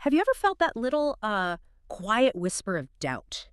Have you ever felt that little, quiet whisper of doubt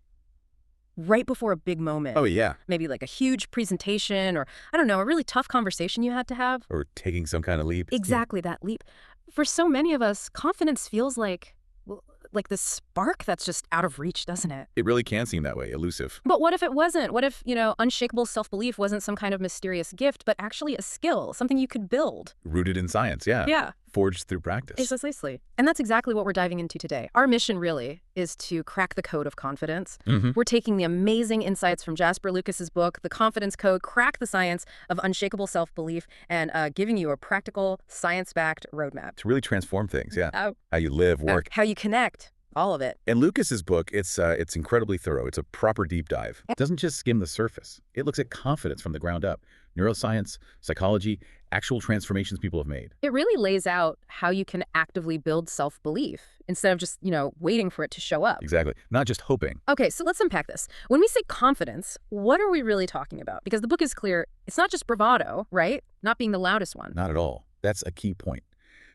right before a big moment? Oh, yeah. Maybe like a huge presentation or, I don't know, a really tough conversation you had to have? Or taking some kind of leap. Yeah. Exactly, that leap. For so many of us, confidence feels like, well, like this spark that's just out of reach, doesn't it? It really can seem that way, elusive. But what if it wasn't? What if, unshakable self-belief wasn't some kind of mysterious gift, but actually a skill, something you could build? Rooted in science, yeah. Yeah. Forged through practice. Precisely. And that's exactly what we're diving into today. Our mission really is to crack the code of confidence. Mhm. We're taking the amazing insights from Jasper Lucas's book, The Confidence Code, Crack the Science of Unshakable Self-Belief, and giving you a practical, science-backed roadmap. To really transform things, yeah. Uh, How you live, work. how you connect, all of it. In Lucas's book, it's incredibly thorough. It's a proper deep dive. It doesn't just skim the surface. It looks at confidence from the ground up. Neuroscience, psychology, actual transformations people have made. It really lays out how you can actively build self-belief instead of just, waiting for it to show up. Exactly. Not just hoping. Okay, so let's unpack this. When we say confidence, what are we really talking about? Because the book is clear, it's not just bravado, right? Not being the loudest one. Not at all. That's a key point.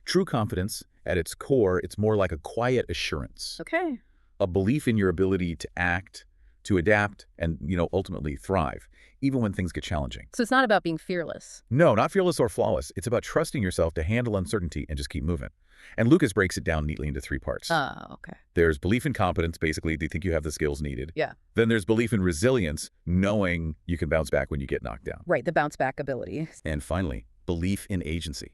True confidence, at its core, it's more like a quiet assurance. Okay. A belief in your ability to act, to adapt, and, ultimately thrive, even when things get challenging. So it's not about being fearless. No, not fearless or flawless. It's about trusting yourself to handle uncertainty and just keep moving. And Lucas breaks it down neatly into 3 parts. Okay. There's belief in competence, basically, do you think you have the skills needed? Yeah. Then there's belief in resilience, knowing you can bounce back when you get knocked down. Right, the bounce back ability. And finally, belief in agency.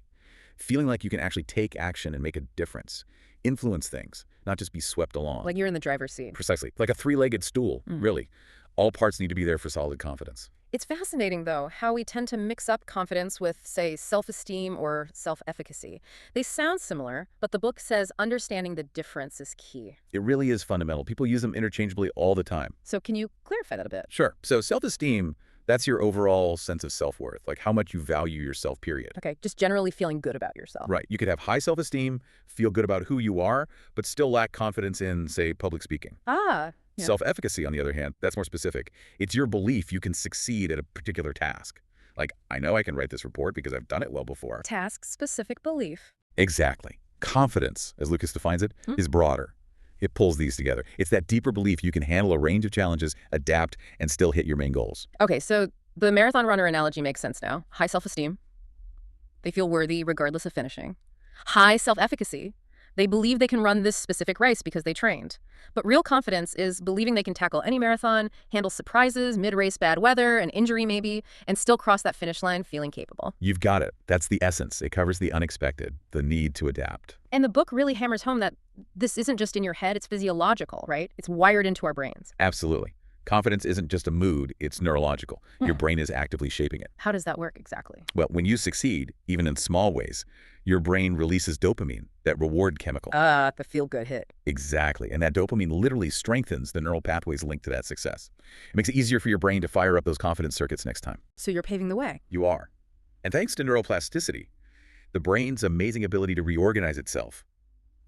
Feeling like you can actually take action and make a difference. Influence things, not just be swept along. Like you're in the driver's seat. Precisely. Like a 3-legged stool, really. All parts need to be there for solid confidence. It's fascinating, though, how we tend to mix up confidence with, say, self-esteem or self-efficacy. They sound similar, but the book says understanding the difference is key. It really is fundamental. People use them interchangeably all the time. So can you clarify that a bit? Sure. So self-esteem, that's your overall sense of self-worth, like how much you value yourself, period. Okay, just generally feeling good about yourself. Right. You could have high self-esteem, feel good about who you are, but still lack confidence in, say, public speaking. Ah. Yeah. Self-efficacy, on the other hand, that's more specific. It's your belief you can succeed at a particular task. Like, I know I can write this report because I've done it well before. Task-specific belief. Exactly. Confidence, as Lucas defines it, is broader. It pulls these together. It's that deeper belief you can handle a range of challenges, adapt, and still hit your main goals. Okay, so the marathon runner analogy makes sense now. High self-esteem. They feel worthy regardless of finishing. High self-efficacy. They believe they can run this specific race because they trained. But real confidence is believing they can tackle any marathon, handle surprises, mid-race bad weather, an injury maybe, and still cross that finish line feeling capable. You've got it. That's the essence. It covers the unexpected, the need to adapt. And the book really hammers home that this isn't just in your head, it's physiological, right? It's wired into our brains. Absolutely. Confidence isn't just a mood, it's neurological. Your brain is actively shaping it. How does that work exactly? Well, when you succeed, even in small ways, your brain releases dopamine, that reward chemical. The feel-good hit. Exactly. And that dopamine literally strengthens the neural pathways linked to that success. It makes it easier for your brain to fire up those confidence circuits next time. So you're paving the way. You are. And thanks to neuroplasticity, the brain's amazing ability to reorganize itself,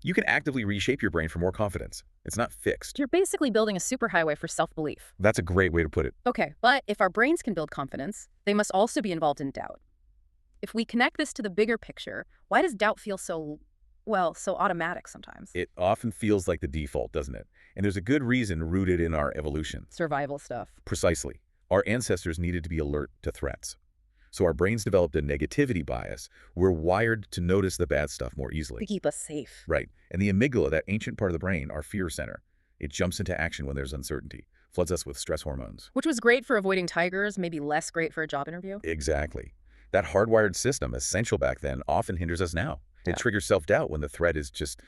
you can actively reshape your brain for more confidence. It's not fixed. You're basically building a superhighway for self-belief. That's a great way to put it. Okay, but if our brains can build confidence, they must also be involved in doubt. If we connect this to the bigger picture, why does doubt feel so automatic sometimes? It often feels like the default, doesn't it? And there's a good reason rooted in our evolution. Survival stuff. Precisely. Our ancestors needed to be alert to threats. So our brains developed a negativity bias. We're wired to notice the bad stuff more easily. To keep us safe. Right. And the amygdala, that ancient part of the brain, our fear center, it jumps into action when there's uncertainty, floods us with stress hormones. Which was great for avoiding tigers, maybe less great for a job interview. Exactly. That hardwired system, essential back then, often hinders us now. It triggers self-doubt when the threat is just,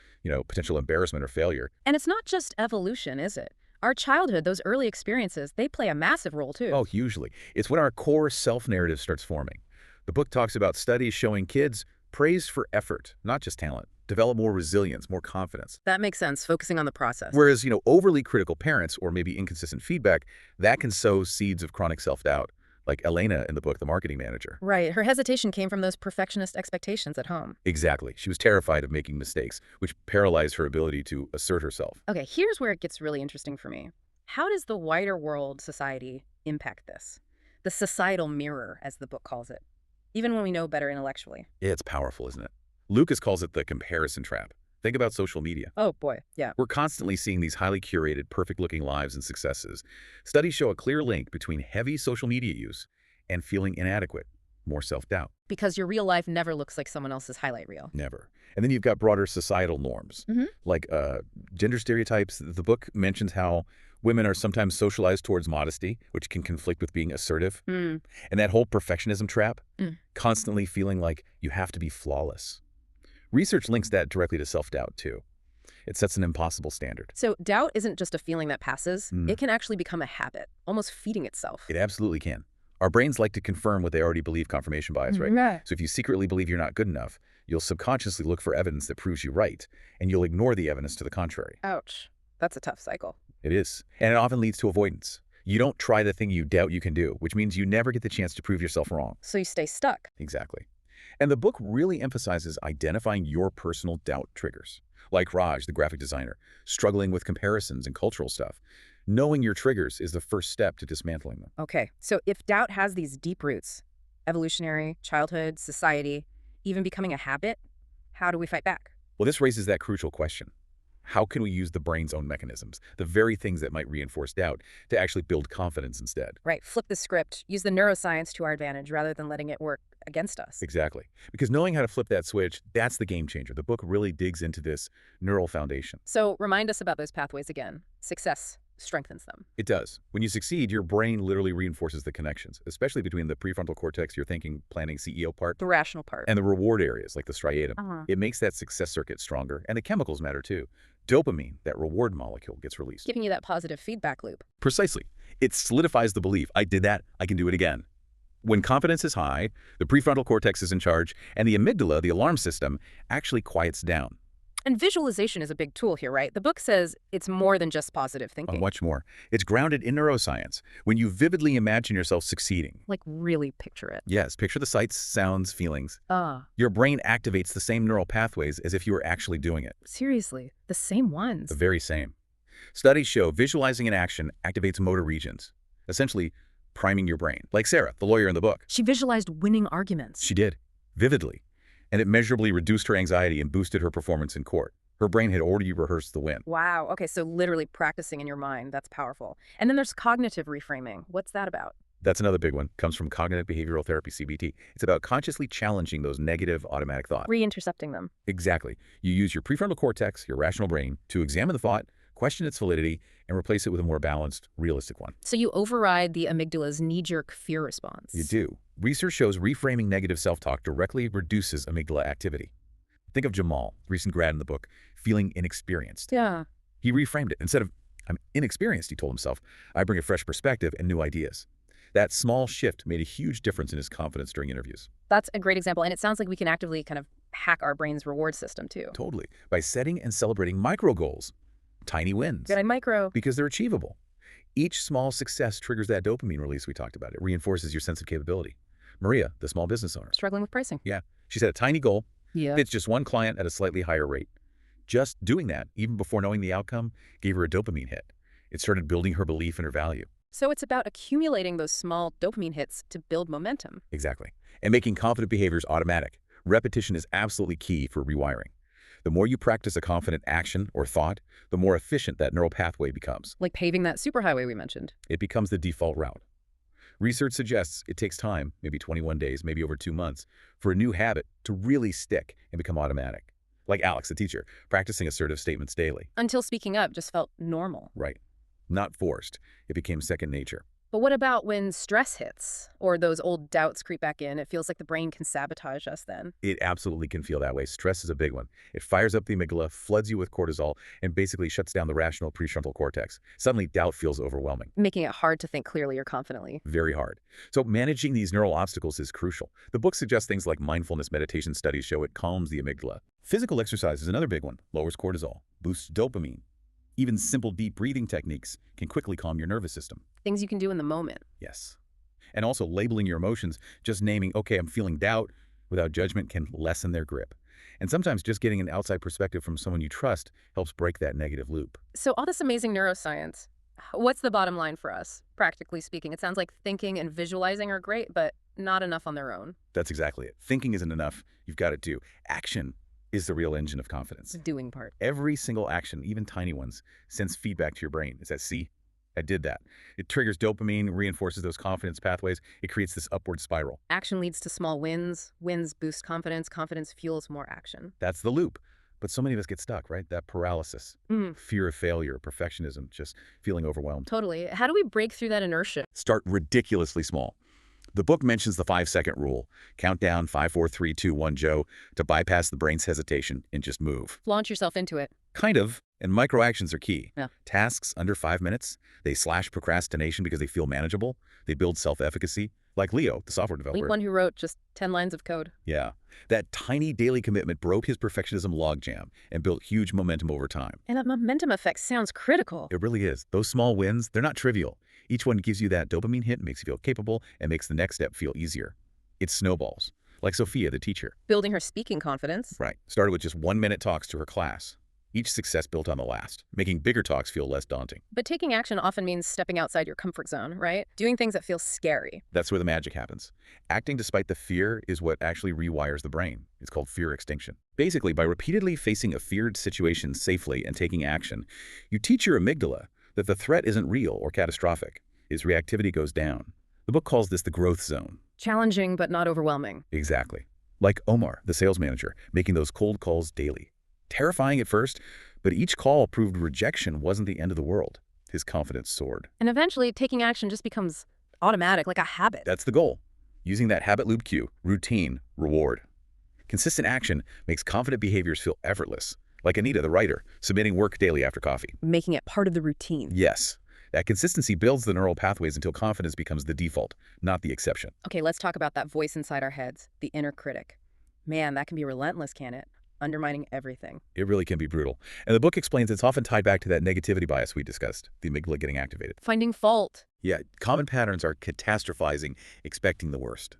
potential embarrassment or failure. And it's not just evolution, is it? Our childhood, those early experiences, they play a massive role too. Oh, hugely. It's when our core self-narrative starts forming. The book talks about studies showing kids praise for effort, not just talent, develop more resilience, more confidence. That makes sense, focusing on the process. Whereas, overly critical parents or maybe inconsistent feedback, that can sow seeds of chronic self-doubt, like Elena in the book, The Marketing Manager. Right. Her hesitation came from those perfectionist expectations at home. Exactly. She was terrified of making mistakes, which paralyzed her ability to assert herself. Okay, here's where it gets really interesting for me. How does the wider world, society, impact this? The societal mirror, as the book calls it, even when we know better intellectually. It's powerful, isn't it? Lucas calls it the comparison trap. Think about social media. Oh, boy. Yeah. We're constantly seeing these highly curated, perfect-looking lives and successes. Studies show a clear link between heavy social media use and feeling inadequate, more self-doubt. Because your real life never looks like someone else's highlight reel. Never. And then you've got broader societal norms, like gender stereotypes. The book mentions how women are sometimes socialized towards modesty, which can conflict with being assertive. And that whole perfectionism trap, constantly feeling like you have to be flawless. Research links that directly to self-doubt, too. It sets an impossible standard. So doubt isn't just a feeling that passes. It can actually become a habit, almost feeding itself. It absolutely can. Our brains like to confirm what they already believe, confirmation bias, right? Right. So if you secretly believe you're not good enough, you'll subconsciously look for evidence that proves you right, and you'll ignore the evidence to the contrary. Ouch. That's a tough cycle. It is. And it often leads to avoidance. You don't try the thing you doubt you can do, which means you never get the chance to prove yourself wrong. So you stay stuck. Exactly. And the book really emphasizes identifying your personal doubt triggers. Like Raj, the graphic designer, struggling with comparisons and cultural stuff. Knowing your triggers is the first step to dismantling them. Okay. So if doubt has these deep roots, evolutionary, childhood, society, even becoming a habit, how do we fight back? Well, this raises that crucial question. How can we use the brain's own mechanisms, the very things that might reinforce doubt, to actually build confidence instead? Right. Flip the script. Use the neuroscience to our advantage rather than letting it work against us. Exactly. Because knowing how to flip that switch, that's the game changer. The book really digs into this neural foundation. So remind us about those pathways again. Success strengthens them. It does. When you succeed, your brain literally reinforces the connections, especially between the prefrontal cortex, your thinking, planning, CEO part, The rational part. and the reward areas like the striatum. It makes that success circuit stronger, and the chemicals matter too. Dopamine, that reward molecule, gets released. Giving you that positive feedback loop. Precisely. It solidifies the belief, I did that, I can do it again. When confidence is high, the prefrontal cortex is in charge, and the amygdala, the alarm system, actually quiets down. And visualization is a big tool here, right? The book says it's more than just positive thinking. Much more. It's grounded in neuroscience. When you vividly imagine yourself succeeding. Like really picture it. Yes, picture the sights, sounds, feelings. Ah. Your brain activates the same neural pathways as if you were actually doing it. Seriously, the same ones. The very same. Studies show visualizing in action activates motor regions, essentially priming your brain. Like Sarah, the lawyer in the book. She visualized winning arguments. She did, vividly. And it measurably reduced her anxiety and boosted her performance in court. Her brain had already rehearsed the win. Wow. Okay, so literally practicing in your mind. That's powerful. And then there's cognitive reframing. What's that about? That's another big one. Comes from cognitive behavioral therapy, CBT. It's about consciously challenging those negative automatic thoughts. Re-intercepting them. Exactly. You use your prefrontal cortex, your rational brain, to examine the thought, question its validity, and replace it with a more balanced, realistic one. So you override the amygdala's knee-jerk fear response. You do. Research shows reframing negative self-talk directly reduces amygdala activity. Think of Jamal, recent grad in the book, feeling inexperienced. Yeah. He reframed it. Instead of, I'm inexperienced, he told himself, I bring a fresh perspective and new ideas. That small shift made a huge difference in his confidence during interviews. That's a great example. And it sounds like we can actively kind of hack our brain's reward system, too. Totally. By setting and celebrating micro goals, tiny wins. Good, micro. Because they're achievable. Each small success triggers that dopamine release we talked about. It reinforces your sense of capability. Maria, the small business owner. Struggling with pricing. Yeah. She set a tiny goal. Yeah. It's just one client at a slightly higher rate. Just doing that, even before knowing the outcome, gave her a dopamine hit. It started building her belief in her value. So it's about accumulating those small dopamine hits to build momentum. Exactly. And making confident behaviors automatic. Repetition is absolutely key for rewiring. The more you practice a confident action or thought, the more efficient that neural pathway becomes. Like paving that superhighway we mentioned. It becomes the default route. Research suggests it takes time, maybe 21 days, maybe over 2 months, for a new habit to really stick and become automatic. Like Alex, the teacher, practicing assertive statements daily. Until speaking up just felt normal. Right. Not forced. It became second nature. But what about when stress hits or those old doubts creep back in? It feels like the brain can sabotage us then. It absolutely can feel that way. Stress is a big one. It fires up the amygdala, floods you with cortisol, and basically shuts down the rational prefrontal cortex. Suddenly, doubt feels overwhelming. Making it hard to think clearly or confidently. Very hard. So managing these neural obstacles is crucial. The book suggests things like mindfulness meditation studies show it calms the amygdala. Physical exercise is another big one. Lowers cortisol, boosts dopamine. Even simple deep breathing techniques can quickly calm your nervous system. Things you can do in the moment. Yes. And also labeling your emotions, just naming, okay, I'm feeling doubt without judgment can lessen their grip. And sometimes just getting an outside perspective from someone you trust helps break that negative loop. So all this amazing neuroscience, what's the bottom line for us, practically speaking? It sounds like thinking and visualizing are great, but not enough on their own. That's exactly it. Thinking isn't enough. You've got to do action. is the real engine of confidence. The doing part. Every single action, even tiny ones, sends feedback to your brain. It's that, see, I did that. It triggers dopamine, reinforces those confidence pathways. It creates this upward spiral. Action leads to small wins. Wins boost confidence. Confidence fuels more action. That's the loop. But so many of us get stuck, right? That paralysis, fear of failure, perfectionism, just feeling overwhelmed. Totally. How do we break through that inertia? Start ridiculously small. The book mentions the 5-second rule. Count down 5, 4, 3, 2, 1, Joe, to bypass the brain's hesitation and just move. Launch yourself into it. Kind of. And micro actions are key. Yeah. Tasks under 5 minutes. They slash procrastination because they feel manageable. They build self-efficacy. Like Leo, the software developer. Like one who wrote just 10 lines of code. Yeah. That tiny daily commitment broke his perfectionism logjam and built huge momentum over time. And that momentum effect sounds critical. It really is. Those small wins, they're not trivial. Each one gives you that dopamine hit, makes you feel capable, and makes the next step feel easier. It snowballs. Like Sophia, the teacher. Building her speaking confidence. Right. Started with just 1-minute talks to her class. Each success built on the last, making bigger talks feel less daunting. But taking action often means stepping outside your comfort zone, right? Doing things that feel scary. That's where the magic happens. Acting despite the fear is what actually rewires the brain. It's called fear extinction. Basically, by repeatedly facing a feared situation safely and taking action, you teach your amygdala that the threat isn't real or catastrophic. Its reactivity goes down. The book calls this the growth zone. Challenging, but not overwhelming. Exactly. Like Omar, the sales manager, making those cold calls daily. Terrifying at first, but each call proved rejection wasn't the end of the world. His confidence soared. And eventually, taking action just becomes automatic, like a habit. That's the goal. Using that habit loop cue, routine, reward. Consistent action makes confident behaviors feel effortless. Like Anita, the writer, submitting work daily after coffee. Making it part of the routine. Yes. That consistency builds the neural pathways until confidence becomes the default, not the exception. Okay, let's talk about that voice inside our heads, the inner critic. Man, that can be relentless, can it? Undermining everything. It really can be brutal. And the book explains it's often tied back to that negativity bias we discussed, the amygdala getting activated. Finding fault. Yeah, common patterns are catastrophizing, expecting the worst.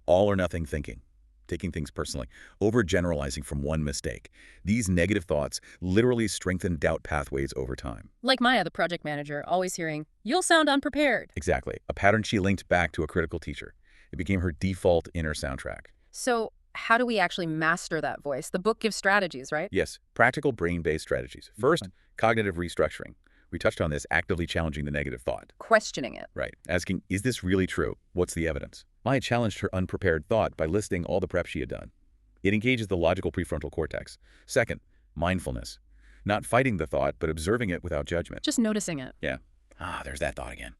All or nothing thinking, taking things personally, overgeneralizing from one mistake. These negative thoughts literally strengthen doubt pathways over time. Like Maya, the project manager, always hearing, "You'll sound unprepared." Exactly. A pattern she linked back to a critical teacher. It became her default inner soundtrack. So how do we actually master that voice? The book gives strategies, right? Yes, practical brain-based strategies. First, cognitive restructuring. We touched on this, actively challenging the negative thought. Questioning it. Right. Asking, is this really true? What's the evidence? Maya challenged her unprepared thought by listing all the prep she had done. It engages the logical prefrontal cortex. Second, mindfulness. Not fighting the thought, but observing it without judgment. Just noticing it. Yeah. There's that thought again.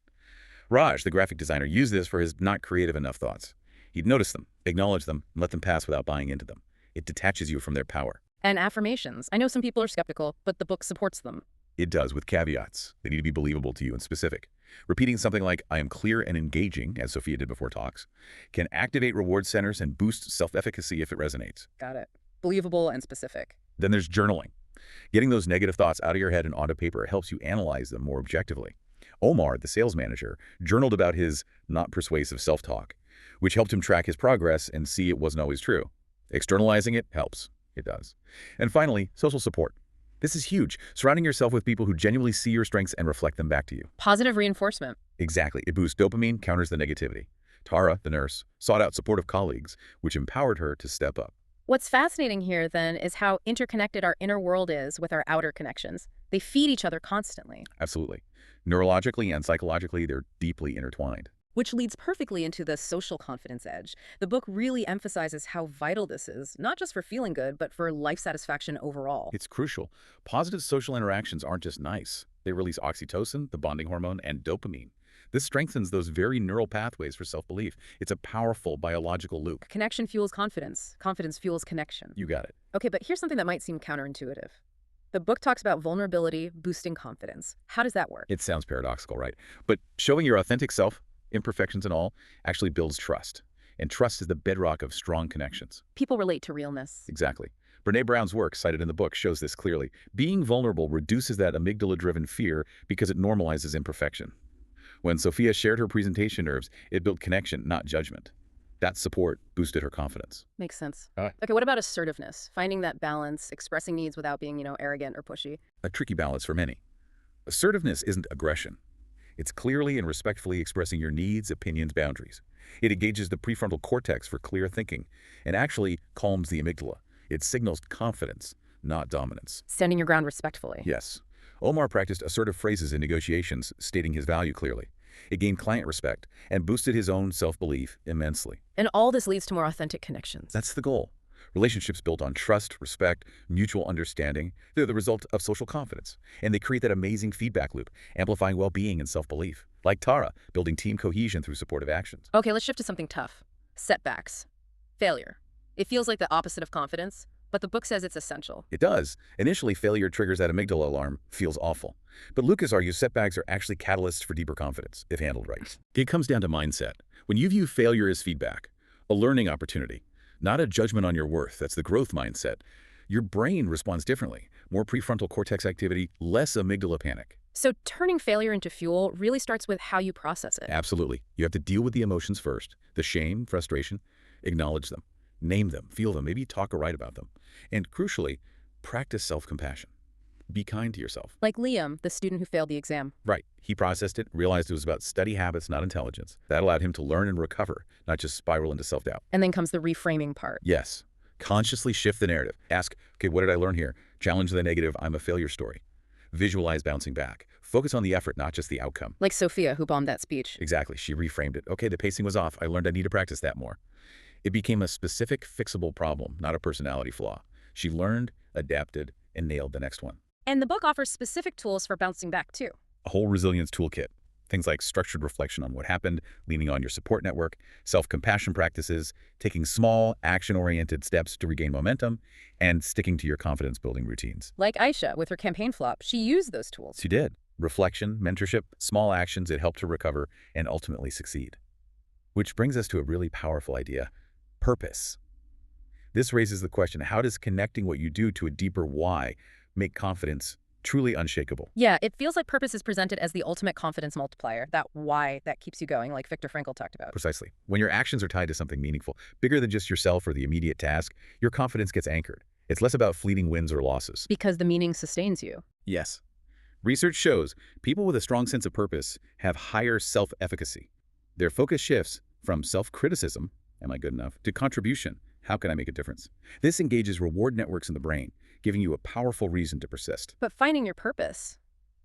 Raj, the graphic designer, used this for his not creative enough thoughts. He'd notice them, acknowledge them, and let them pass without buying into them. It detaches you from their power. And affirmations. I know some people are skeptical, but the book supports them. It does, with caveats. They need to be believable to you and specific. Repeating something like, I am clear and engaging, as Sophia did before talks, can activate reward centers and boost self-efficacy if it resonates. Got it. Believable and specific. Then there's journaling. Getting those negative thoughts out of your head and onto paper helps you analyze them more objectively. Omar, the sales manager, journaled about his not persuasive self-talk, which helped him track his progress and see it wasn't always true. Externalizing it helps. It does. And finally, social support. This is huge. Surrounding yourself with people who genuinely see your strengths and reflect them back to you. Positive reinforcement. Exactly. It boosts dopamine, counters the negativity. Tara, the nurse, sought out supportive colleagues, which empowered her to step up. What's fascinating here, then, is how interconnected our inner world is with our outer connections. They feed each other constantly. Absolutely. Neurologically and psychologically, they're deeply intertwined. Which leads perfectly into the social confidence edge. The book really emphasizes how vital this is, not just for feeling good, but for life satisfaction overall. It's crucial. Positive social interactions aren't just nice. They release oxytocin, the bonding hormone, and dopamine. This strengthens those very neural pathways for self-belief. It's a powerful biological loop. Connection fuels confidence. Confidence fuels connection. You got it. Okay, but here's something that might seem counterintuitive. The book talks about vulnerability boosting confidence. How does that work? It sounds paradoxical, right? But showing your authentic self, imperfections and all, actually builds trust. And trust is the bedrock of strong connections. People relate to realness. Exactly. Brene Brown's work, cited in the book, shows this clearly. Being vulnerable reduces that amygdala-driven fear because it normalizes imperfection. When Sophia shared her presentation nerves, it built connection, not judgment. That support boosted her confidence. Makes sense. All right. Okay, what about assertiveness? Finding that balance, expressing needs without being, arrogant or pushy. A tricky balance for many. Assertiveness isn't aggression. It's clearly and respectfully expressing your needs, opinions, boundaries. It engages the prefrontal cortex for clear thinking and actually calms the amygdala. It signals confidence, not dominance. Standing your ground respectfully. Yes. Omar practiced assertive phrases in negotiations, stating his value clearly. It gained client respect and boosted his own self-belief immensely. And all this leads to more authentic connections. That's the goal. Relationships built on trust, respect, mutual understanding, they're the result of social confidence. And they create that amazing feedback loop, amplifying well-being and self-belief. Like Tara, building team cohesion through supportive actions. Okay, let's shift to something tough. Setbacks. Failure. It feels like the opposite of confidence, but the book says it's essential. It does. Initially, failure triggers that amygdala alarm, feels awful. But Lucas argues setbacks are actually catalysts for deeper confidence, if handled right. It comes down to mindset. When you view failure as feedback, a learning opportunity, not a judgment on your worth, that's the growth mindset, your brain responds differently. More prefrontal cortex activity, less amygdala panic. So turning failure into fuel really starts with how you process it. Absolutely. You have to deal with the emotions first. The shame, frustration, acknowledge them. Name them, feel them, maybe talk or write about them. And crucially, practice self-compassion. Be kind to yourself. Like Liam, the student who failed the exam. Right. He processed it, realized it was about study habits, not intelligence. That allowed him to learn and recover, not just spiral into self-doubt. And then comes the reframing part. Yes. Consciously shift the narrative. Ask, okay, what did I learn here? Challenge the negative, I'm a failure story. Visualize bouncing back. Focus on the effort, not just the outcome. Like Sophia, who bombed that speech. Exactly. She reframed it. Okay, the pacing was off. I learned I need to practice that more. It became a specific, fixable problem, not a personality flaw. She learned, adapted, and nailed the next one. And the book offers specific tools for bouncing back, too. A whole resilience toolkit. Things like structured reflection on what happened, leaning on your support network, self-compassion practices, taking small, action-oriented steps to regain momentum, and sticking to your confidence-building routines. Like Aisha, with her campaign flop, she used those tools. She did. Reflection, mentorship, small actions, it helped her recover and ultimately succeed. Which brings us to a really powerful idea. Purpose. This raises the question, how does connecting what you do to a deeper why make confidence truly unshakable? Yeah, it feels like purpose is presented as the ultimate confidence multiplier, that why that keeps you going, like Viktor Frankl talked about. Precisely. When your actions are tied to something meaningful, bigger than just yourself or the immediate task, your confidence gets anchored. It's less about fleeting wins or losses. Because the meaning sustains you. Yes. Research shows people with a strong sense of purpose have higher self-efficacy. Their focus shifts from self-criticism, am I good enough, to contribution, how can I make a difference? This engages reward networks in the brain, giving you a powerful reason to persist. But finding your purpose,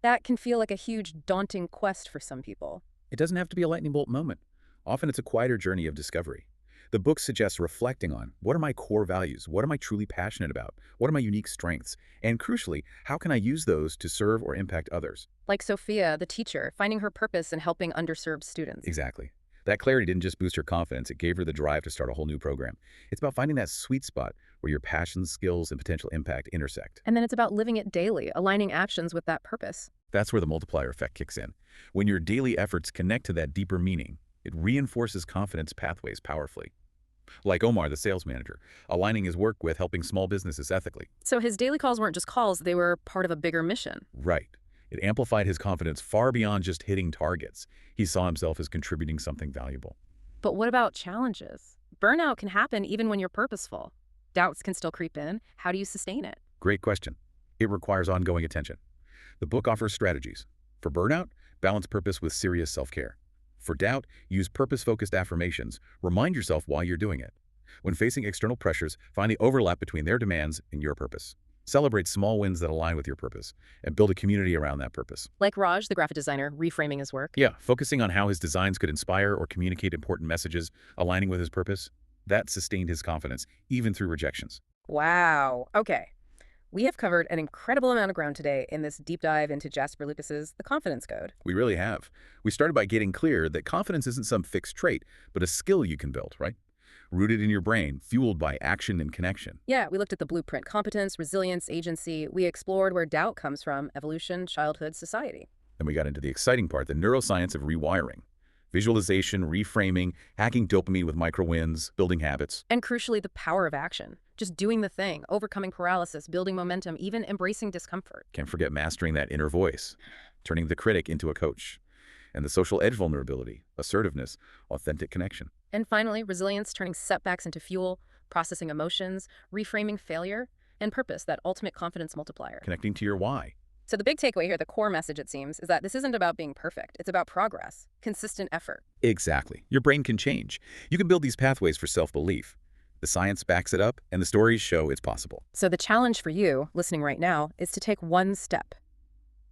that can feel like a huge, daunting quest for some people. It doesn't have to be a lightning bolt moment. Often it's a quieter journey of discovery. The book suggests reflecting on, what are my core values? What am I truly passionate about? What are my unique strengths? And crucially, how can I use those to serve or impact others? Like Sophia, the teacher, finding her purpose in helping underserved students. Exactly. That clarity didn't just boost her confidence, it gave her the drive to start a whole new program. It's about finding that sweet spot where your passions, skills, and potential impact intersect. And then it's about living it daily, aligning actions with that purpose. That's where the multiplier effect kicks in. When your daily efforts connect to that deeper meaning, it reinforces confidence pathways powerfully. Like Omar, the sales manager, aligning his work with helping small businesses ethically. So his daily calls weren't just calls, they were part of a bigger mission. Right. It amplified his confidence far beyond just hitting targets. He saw himself as contributing something valuable. But what about challenges? Burnout can happen even when you're purposeful. Doubts can still creep in. How do you sustain it? Great question. It requires ongoing attention. The book offers strategies. For burnout, balance purpose with serious self-care. For doubt, use purpose-focused affirmations. Remind yourself why you're doing it. When facing external pressures, find the overlap between their demands and your purpose. Celebrate small wins that align with your purpose and build a community around that purpose. Like Raj, the graphic designer, reframing his work. Yeah, focusing on how his designs could inspire or communicate important messages, aligning with his purpose, that sustained his confidence, even through rejections. Wow. Okay. We have covered an incredible amount of ground today in this deep dive into Jasper Lucas's The Confidence Code. We really have. We started by getting clear that confidence isn't some fixed trait, but a skill you can build, right? Rooted in your brain, fueled by action and connection. Yeah, we looked at the blueprint: competence, resilience, agency. We explored where doubt comes from: evolution, childhood, society. Then we got into the exciting part, the neuroscience of rewiring. Visualization, reframing, hacking dopamine with micro wins, building habits. And crucially, the power of action. Just doing the thing, overcoming paralysis, building momentum, even embracing discomfort. Can't forget mastering that inner voice, turning the critic into a coach. And the social edge vulnerability, assertiveness, authentic connection. And finally, resilience, turning setbacks into fuel, processing emotions, reframing failure, and purpose, that ultimate confidence multiplier. Connecting to your why. So the big takeaway here, the core message, it seems, is that this isn't about being perfect. It's about progress, consistent effort. Exactly. Your brain can change. You can build these pathways for self-belief, The science backs it up, and the stories show it's possible. So the challenge for you, listening right now, is to take one step.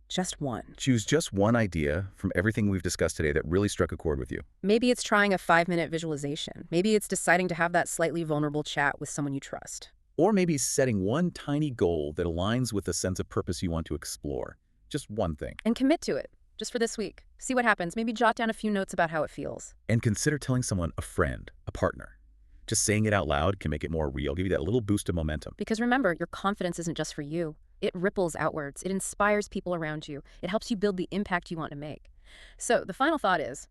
Just one. Choose just one idea from everything we've discussed today that really struck a chord with you. Maybe it's trying a 5-minute visualization. Maybe it's deciding to have that slightly vulnerable chat with someone you trust. Or maybe setting one tiny goal that aligns with the sense of purpose you want to explore. Just one thing. And commit to it, just for this week. See what happens. Maybe jot down a few notes about how it feels. And consider telling someone, a friend, a partner. Just saying it out loud can make it more real, give you that little boost of momentum. Because remember, your confidence isn't just for you. It ripples outwards. It inspires people around you. It helps you build the impact you want to make. So the final thought is,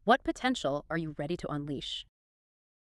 what potential are you ready to unleash?